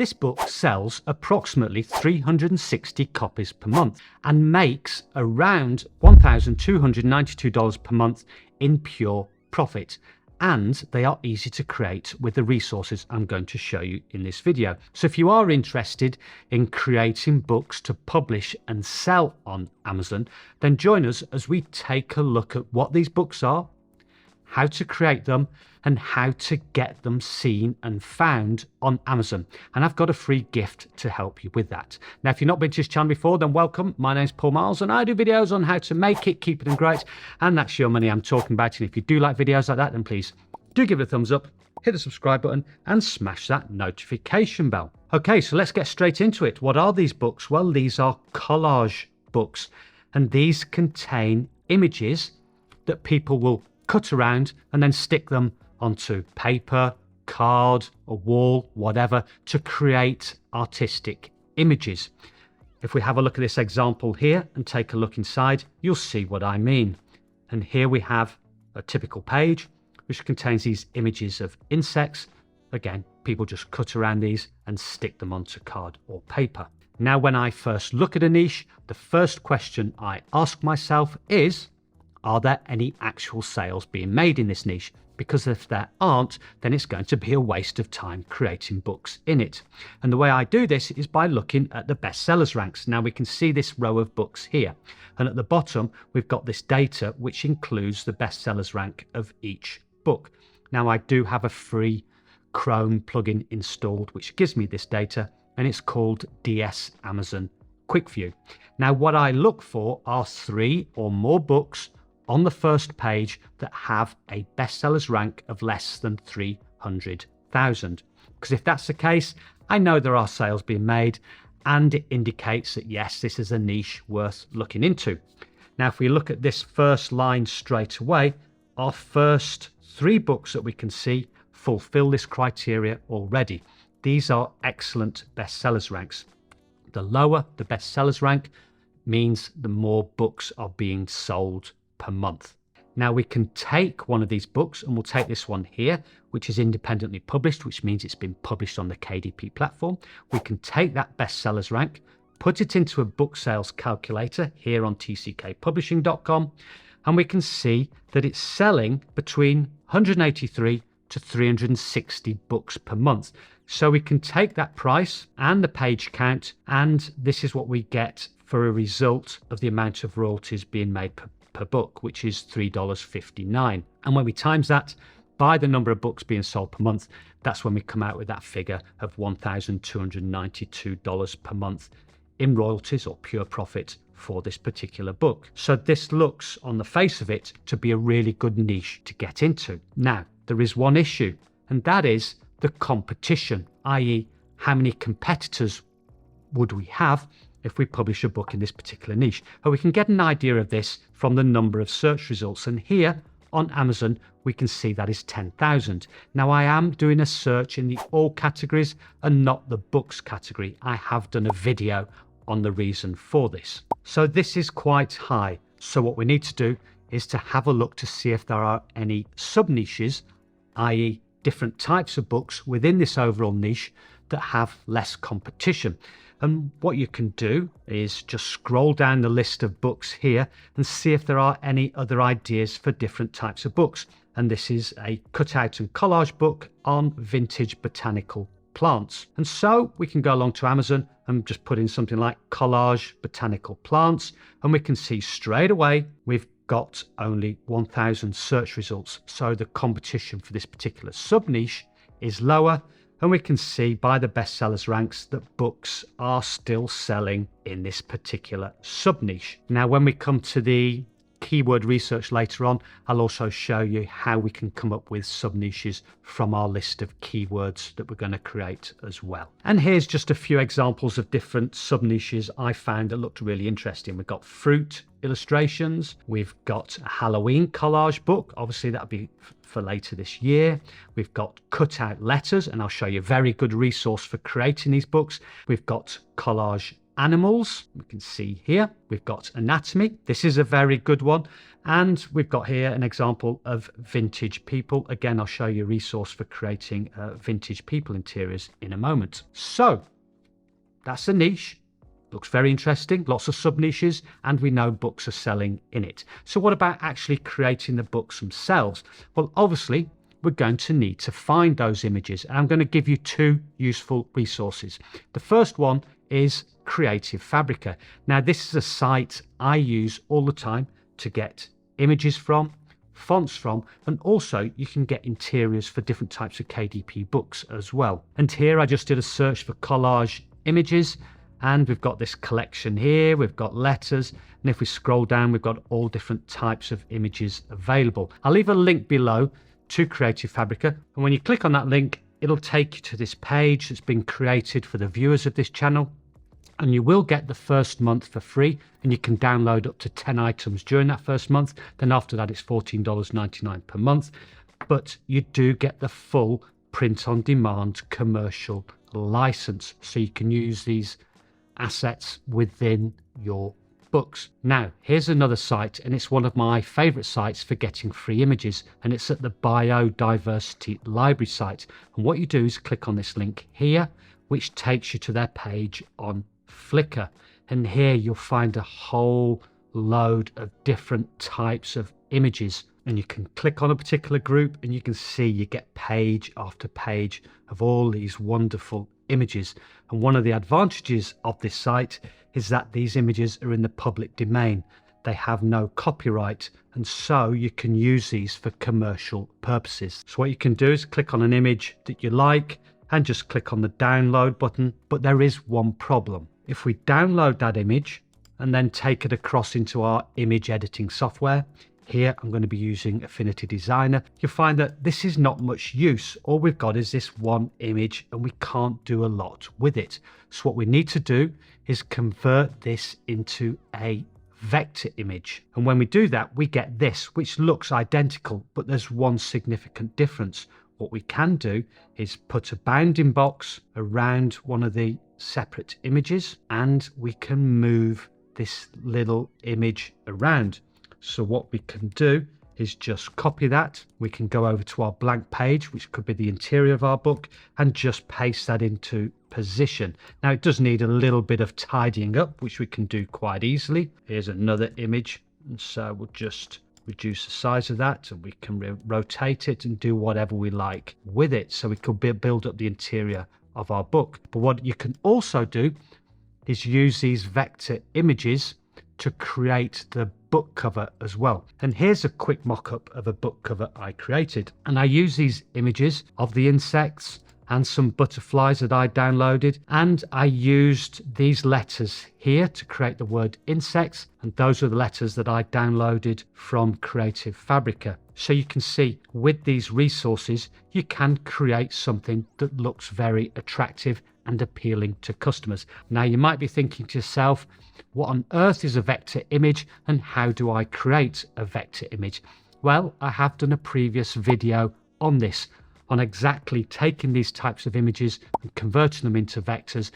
This book sells approximately 360 copies per month and makes around $1,292 per month in pure profit. And they are easy to create with the resources I'm going to show you in this video. So if you are interested in creating books to publish and sell on Amazon, then join us as we take a look at what these books are, how to create them, and how to get them seen and found on Amazon. And I've got a free gift to help you with that. Now, if you've not been to this channel before, then welcome. My name's Paul Marles and I do videos on how to make it, keep it and grow it. And that's your money I'm talking about. And if you do like videos like that, then please do give it a thumbs up, hit the subscribe button and smash that notification bell. Okay, so let's get straight into it. What are these books? Well, these are collage books, and these contain images that people will cut around and then stick them onto paper, card, a wall, whatever, to create artistic images. If we have a look at this example here and take a look inside, you'll see what I mean. And here we have a typical page which contains these images of insects. Again, people just cut around these and stick them onto card or paper. Now, when I first look at a niche, the first question I ask myself is, are there any actual sales being made in this niche? Because if there aren't, then it's going to be a waste of time creating books in it. And the way I do this is by looking at the bestsellers ranks. Now we can see this row of books here. And at the bottom, we've got this data, which includes the bestsellers rank of each book. Now I do have a free Chrome plugin installed, which gives me this data, and it's called DS Amazon Quick View. Now what I look for are 3 or more books on the first page that have a bestsellers rank of less than 300,000. Because if that's the case, I know there are sales being made, and it indicates that yes, this is a niche worth looking into. Now, if we look at this first line straight away, our first 3 books that we can see fulfill this criteria already. These are excellent bestsellers ranks. The lower the bestsellers rank means the more books are being sold per month. Now we can take one of these books, and we'll take this one here, which is independently published, which means it's been published on the KDP platform. We can take that bestsellers rank, put it into a book sales calculator here on tckpublishing.com, and we can see that it's selling between 183 to 360 books per month. So we can take that price and the page count, and this is what we get for a result of the amount of royalties being made per book, which is $3.59. And when we times that by the number of books being sold per month, that's when we come out with that figure of $1,292 per month in royalties or pure profit for this particular book. So this looks on the face of it to be a really good niche to get into. Now, there is one issue, and that is the competition, i.e. how many competitors would we have if we publish a book in this particular niche. And we can get an idea of this from the number of search results. And here on Amazon, we can see that is 10,000. Now I am doing a search in the all categories and not the books category. I have done a video on the reason for this. So this is quite high. So what we need to do is to have a look to see if there are any sub niches, i.e. different types of books within this overall niche that have less competition. And what you can do is just scroll down the list of books here and see if there are any other ideas for different types of books. And this is a cutout and collage book on vintage botanical plants. And so we can go along to Amazon and just put in something like collage botanical plants, and we can see straight away we've got only 1,000 search results. So the competition for this particular sub niche is lower. And we can see by the bestsellers ranks that books are still selling in this particular sub niche. Now, when we come to the keyword research later on, I'll also show you how we can come up with sub niches from our list of keywords that we're going to create as well. And here's just a few examples of different sub niches I found that looked really interesting. We've got fruit illustrations, we've got a Halloween collage book, obviously that'll be for later this year. We've got cutout letters, and I'll show you a very good resource for creating these books. We've got collage animals. We can see here we've got anatomy. This is a very good one. And we've got here an example of vintage people. Again, I'll show you a resource for creating vintage people interiors in a moment. So that's a niche. Looks very interesting, lots of sub niches, and we know books are selling in it. So what about actually creating the books themselves? Well, obviously, we're going to need to find those images. And I'm going to give you two useful resources. The first one is Creative Fabrica. Now, this is a site I use all the time to get images from, fonts from, and also you can get interiors for different types of KDP books as well. And here I just did a search for collage images, and we've got this collection here, we've got letters, and if we scroll down, we've got all different types of images available. I'll leave a link below to Creative Fabrica, and when you click on that link, it'll take you to this page that's been created for the viewers of this channel, and you will get the first month for free, and you can download up to 10 items during that first month. Then after that, it's $14.99 per month, but you do get the full print-on-demand commercial license, so you can use these assets within your books. Now, here's another site, and it's one of my favorite sites for getting free images, and it's at the Biodiversity Library site. And what you do is click on this link here, which takes you to their page on Flickr. And here you'll find a whole load of different types of images, and you can click on a particular group and you can see you get page after page of all these wonderful images. And one of the advantages of this site is that these images are in the public domain. They have no copyright, and so you can use these for commercial purposes. So what you can do is click on an image that you like and just click on the download button. But there is one problem. If we download that image and then take it across into our image editing software, here I'm going to be using Affinity Designer, you'll find that this is not much use. All we've got is this one image and we can't do a lot with it. So what we need to do is convert this into a vector image. And when we do that, we get this, which looks identical, but there's one significant difference. What we can do is put a bounding box around one of the separate images, and we can move this little image around. So what we can do is just copy that. We can go over to our blank page, which could be the interior of our book, and just paste that into position. Now it does need a little bit of tidying up, which we can do quite easily. Here's another image, and so we'll just reduce the size of that, and we can rotate it and do whatever we like with it. So we could build up the interior of our book. But what you can also do is use these vector images to create the book cover as well. And here's a quick mock-up of a book cover I created. And I use these images of the insects and some butterflies that I downloaded, and I used these letters here to create the word insects, and those are the letters that I downloaded from Creative Fabrica. So you can see with these resources you can create something that looks very attractive and appealing to customers. Now you might be thinking to yourself, what on earth is a vector image and how do I create a vector image? Well, I have done a previous video on this, on exactly taking these types of images and converting them into vectors,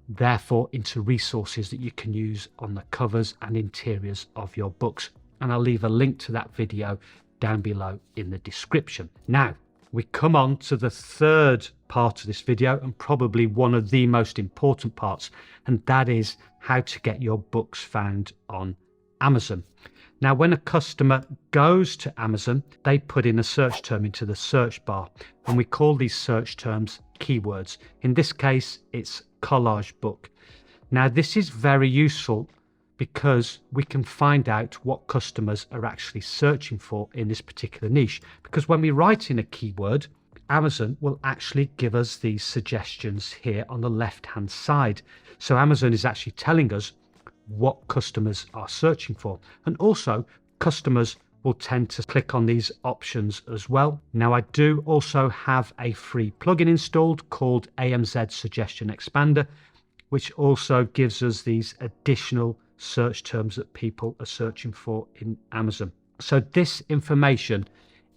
therefore into resources that you can use on the covers and interiors of your books. And I'll leave a link to that video down below in the description. Now, we come on to the third part of this video, and probably one of the most important parts, and that is how to get your books found on Amazon. Now, when a customer goes to Amazon, they put in a search term into the search bar, and we call these search terms keywords. In this case, it's collage book. Now, this is very useful because we can find out what customers are actually searching for in this particular niche. Because when we write in a keyword, Amazon will actually give us these suggestions here on the left-hand side. So Amazon is actually telling us what customers are searching for. And also, customers will tend to click on these options as well. Now, I do also have a free plugin installed called AMZ Suggestion Expander, which also gives us these additional search terms that people are searching for in Amazon. So this information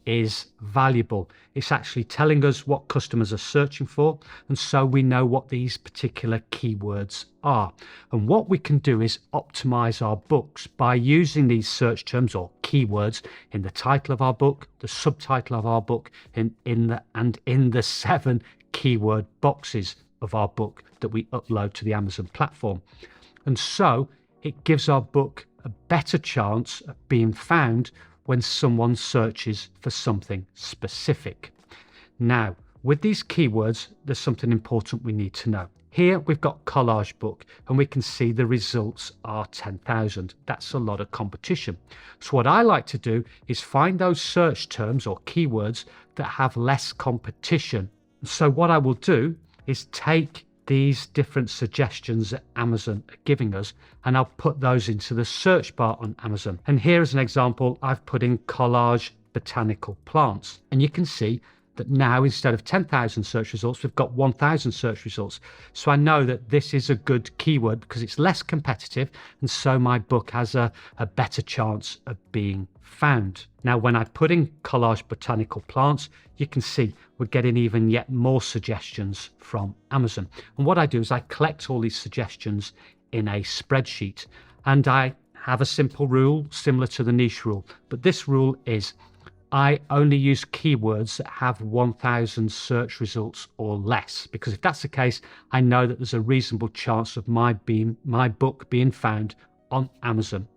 is valuable. It's actually telling us what customers are searching for, and so we know what these particular keywords are. And what we can do is optimize our books by using these search terms or keywords in the title of our book, the subtitle of our book, and in the 7 keyword boxes of our book that we upload to the Amazon platform. And so it gives our book a better chance of being found when someone searches for something specific. Now, with these keywords, there's something important we need to know. Here we've got Collage Book, and we can see the results are 10,000. That's a lot of competition. So what I like to do is find those search terms or keywords that have less competition. So what I will do is take these different suggestions that Amazon are giving us, and I'll put those into the search bar on Amazon. And here is an example. I've put in collage botanical plants, and you can see that now instead of 10,000 search results, we've got 1,000 search results. So I know that this is a good keyword because it's less competitive, and so my book has a better chance of being found. Now, when I put in collage botanical plants, you can see we're getting even yet more suggestions from Amazon. And what I do is I collect all these suggestions in a spreadsheet, and I have a simple rule similar to the niche rule. But this rule is I only use keywords that have 1,000 search results or less, because if that's the case, I know that there's a reasonable chance of my book being found on Amazon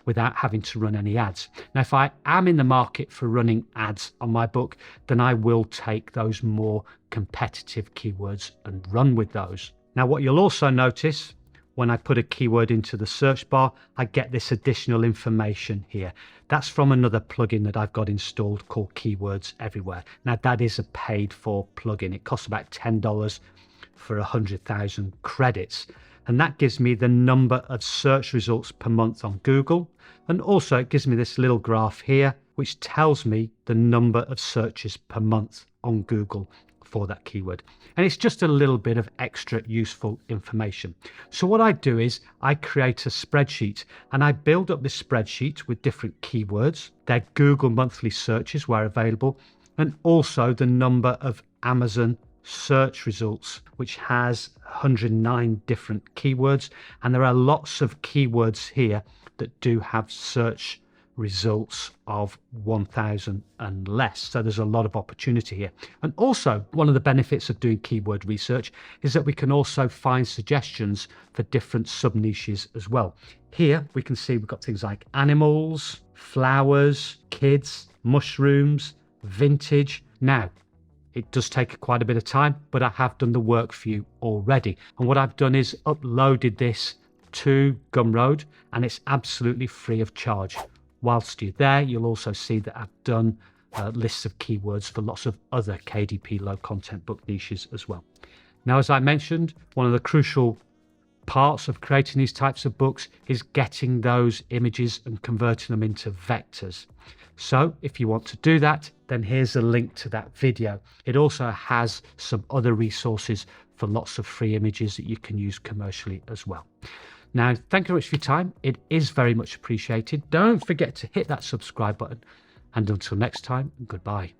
without having to run any ads. Now, if I am in the market for running ads on my book, then I will take those more competitive keywords and run with those. Now, what you'll also notice when I put a keyword into the search bar, I get this additional information here. That's from another plugin that I've got installed called Keywords Everywhere. Now, that is a paid for plugin. It costs about $10 for 100,000 credits. And that gives me the number of search results per month on Google. And also it gives me this little graph here, which tells me the number of searches per month on Google for that keyword. And it's just a little bit of extra useful information. So what I do is I create a spreadsheet, and I build up this spreadsheet with different keywords, their Google monthly searches where available, and also the number of Amazon search results, which has 109 different keywords. And there are lots of keywords here that do have search results of 1,000 and less. So there's a lot of opportunity here. And also, one of the benefits of doing keyword research is that we can also find suggestions for different sub-niches as well. Here we can see we've got things like animals, flowers, kids, mushrooms, vintage. Now, it does take quite a bit of time, but I have done the work for you already. And what I've done is uploaded this to Gumroad, and it's absolutely free of charge. Whilst you're there, you'll also see that I've done lists of keywords for lots of other KDP low content book niches as well. Now, as I mentioned, one of the crucial parts of creating these types of books is getting those images and converting them into vectors. So if you want to do that, then here's a link to that video. It also has some other resources for lots of free images that you can use commercially as well. Now, thank you very much for your time. It is very much appreciated. Don't forget to hit that subscribe button. And until next time, goodbye.